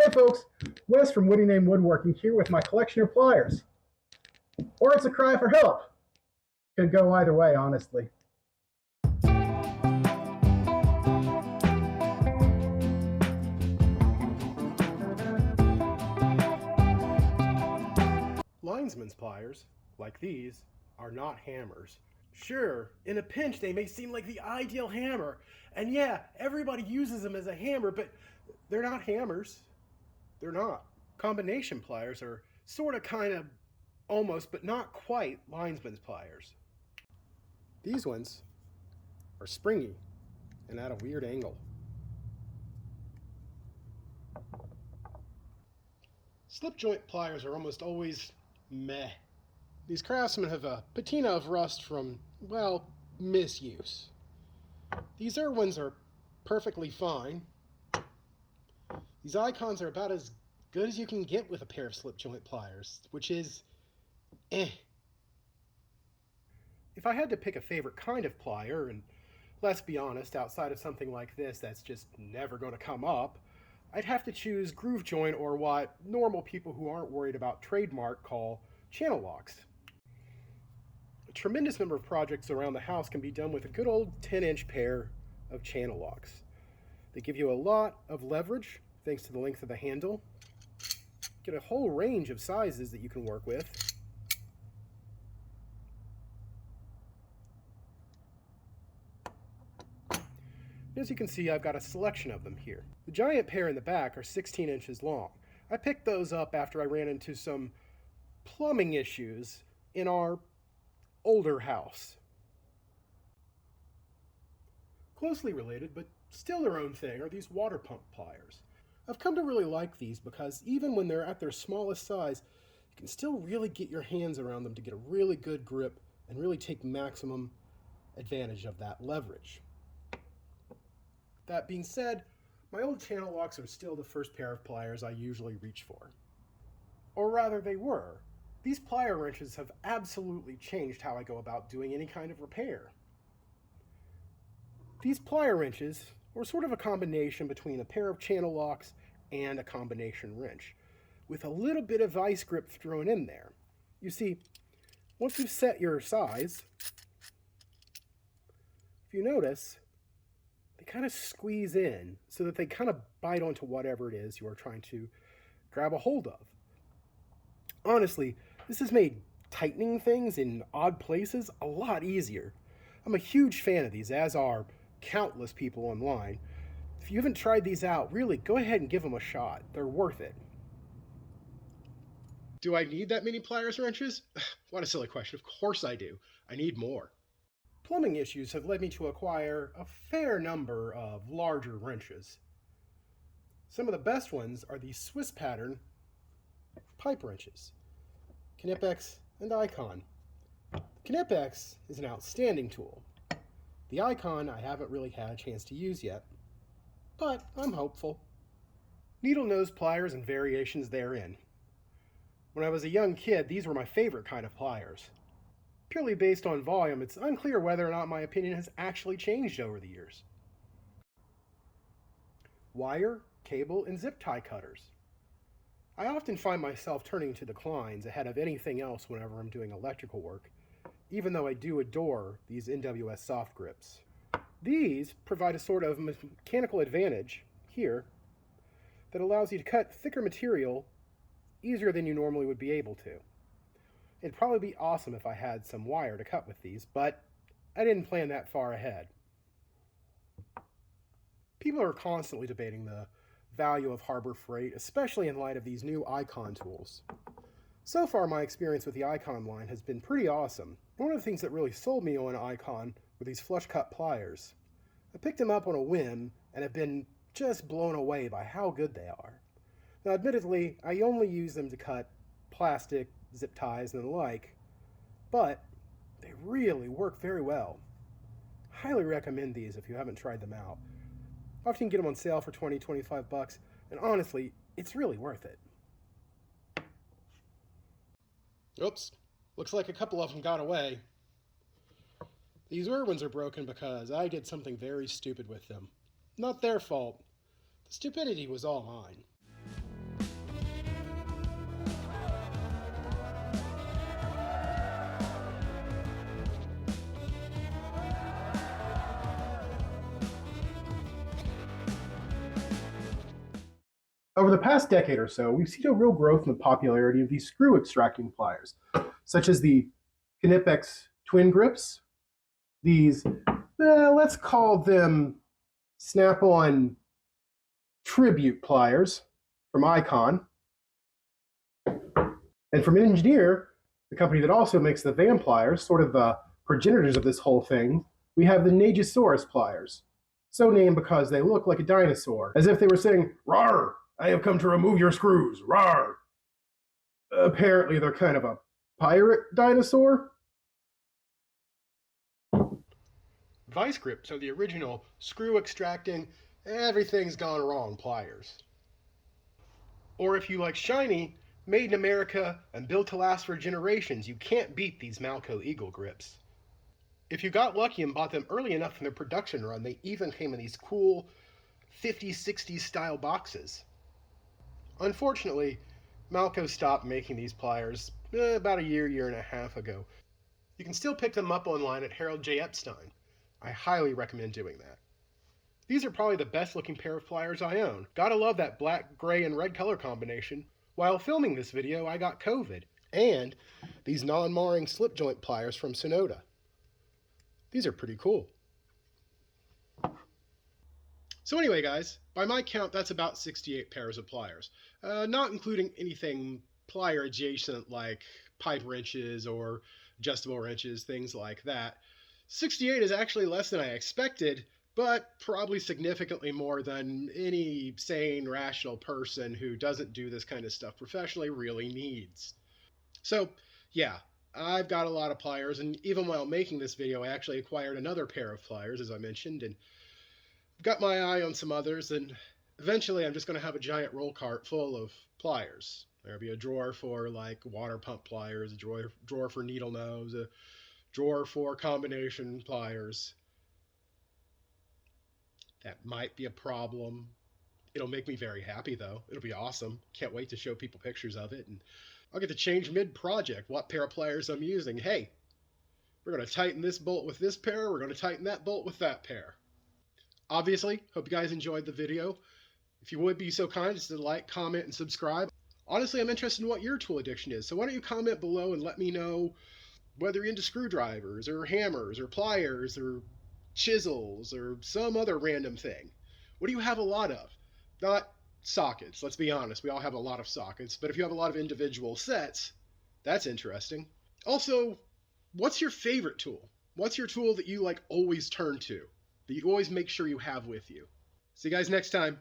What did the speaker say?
Hey folks, Wes from Woody Name Woodworking here with my collection of pliers. Or it's a cry for help. Could go either way, honestly. Linesman's pliers, like these, are not hammers. Sure, in a pinch they may seem like the ideal hammer, and yeah, everybody uses them as a hammer, but they're not hammers. They're not. Combination pliers are sort of, kind of, almost, but not quite linesman's pliers. These ones are springy and at a weird angle. Slip joint pliers are almost always meh. These craftsmen have a patina of rust from, well, misuse. These Irwins are perfectly fine. These Icons are about as good as you can get with a pair of slip joint pliers, which is eh. If I had to pick a favorite kind of plier, and let's be honest, outside of something like this that's just never going to come up, I'd have to choose groove joint, or what normal people who aren't worried about trademark call channel locks. A tremendous number of projects around the house can be done with a good old 10-inch pair of channel locks. They give you a lot of leverage thanks to the length of the handle. Get a whole range of sizes that you can work with. As you can see, I've got a selection of them here. The giant pair in the back are 16 inches long. I picked those up after I ran into some plumbing issues in our older house. Closely related, but still their own thing, are these water pump pliers. I've come to really like these because even when they're at their smallest size, you can still really get your hands around them to get a really good grip and really take maximum advantage of that leverage. That being said, my old channel locks are still the first pair of pliers I usually reach for. Or rather, they were. These plier wrenches have absolutely changed how I go about doing any kind of repair. These plier wrenches were sort of a combination between a pair of channel locks and a combination wrench, with a little bit of vice grip thrown in there. You see, once you've set your size, if you notice, they kind of squeeze in so that they kind of bite onto whatever it is you are trying to grab a hold of. Honestly, this has made tightening things in odd places a lot easier. I'm a huge fan of these, as are countless people online. If you haven't tried these out, really go ahead and give them a shot. They're worth it. Do I need that many pliers wrenches? What a silly question. Of course I do. I need more. Plumbing issues have led me to acquire a fair number of larger wrenches. Some of the best ones are the Swiss pattern pipe wrenches, Knipex and Icon. The Knipex is an outstanding tool. The Icon I haven't really had a chance to use yet, but I'm hopeful. Needle nose pliers and variations therein. When I was a young kid, these were my favorite kind of pliers. Purely based on volume, it's unclear whether or not my opinion has actually changed over the years. Wire, cable, and zip tie cutters. I often find myself turning to the Kleins ahead of anything else whenever I'm doing electrical work, even though I do adore these NWS soft grips. These provide a sort of mechanical advantage here that allows you to cut thicker material easier than you normally would be able to. It'd probably be awesome if I had some wire to cut with these, but I didn't plan that far ahead. People are constantly debating the value of Harbor Freight, especially in light of these new Icon tools. So far, my experience with the Icon line has been pretty awesome. One of the things that really sold me on Icon were these flush cut pliers. I picked them up on a whim and have been just blown away by how good they are. Now, admittedly, I only use them to cut plastic, zip ties, and the like, but they really work very well. Highly recommend these if you haven't tried them out. Often get them on sale for $20, $25, and honestly, it's really worth it. Oops, looks like a couple of them got away. These Irwins are broken because I did something very stupid with them. Not their fault. The stupidity was all mine. Over the past decade or so, we've seen a real growth in the popularity of these screw extracting pliers, such as the Knipex twin grips, these, let's call them Snap-on tribute pliers from Icon, and from Engineer, the company that also makes the Van pliers, sort of the progenitors of this whole thing, we have the Nagisaurus pliers, so named because they look like a dinosaur, as if they were saying, "Rawr, I have come to remove your screws, rawr." Apparently, they're kind of a pirate dinosaur. Vice grips are the original screw extracting, everything's gone wrong pliers. Or if you like shiny, made in America and built to last for generations, you can't beat these Malco Eagle grips. If you got lucky and bought them early enough in their production run, they even came in these cool 50s, 60s style boxes. Unfortunately, Malco stopped making these pliers about a year and a half ago. You can still pick them up online at Harold J. Epstein. I highly recommend doing that. These are probably the best looking pair of pliers I own. Gotta love that black, gray, and red color combination. While filming this video, I got COVID, and these non-marring slip joint pliers from Sonoda. These are pretty cool. So anyway, guys, by my count, that's about 68 pairs of pliers, not including anything plier adjacent like pipe wrenches or adjustable wrenches, things like that. 68 is actually less than I expected, but probably significantly more than any sane, rational person who doesn't do this kind of stuff professionally really needs. So, yeah, I've got a lot of pliers, and even while making this video, I actually acquired another pair of pliers, as I mentioned, and I've got my eye on some others, and eventually I'm just going to have a giant roll cart full of pliers. There'll be a drawer for, like, water pump pliers, a drawer for needle nose, a drawer for combination pliers. That might be a problem. It'll make me very happy, though. It'll be awesome. Can't wait to show people pictures of it, and I'll get to change mid-project what pair of pliers I'm using. Hey, we're going to tighten this bolt with this pair, we're going to tighten that bolt with that pair. Obviously, hope you guys enjoyed the video. If you would be so kind as to like, comment, and subscribe. Honestly, I'm interested in what your tool addiction is, so why don't you comment below and let me know whether you're into screwdrivers, or hammers, or pliers, or chisels, or some other random thing. What do you have a lot of? Not sockets, let's be honest, we all have a lot of sockets, but if you have a lot of individual sets, that's interesting. Also, what's your favorite tool? What's your tool that you like always turn to, that you always make sure you have with you? See you guys next time.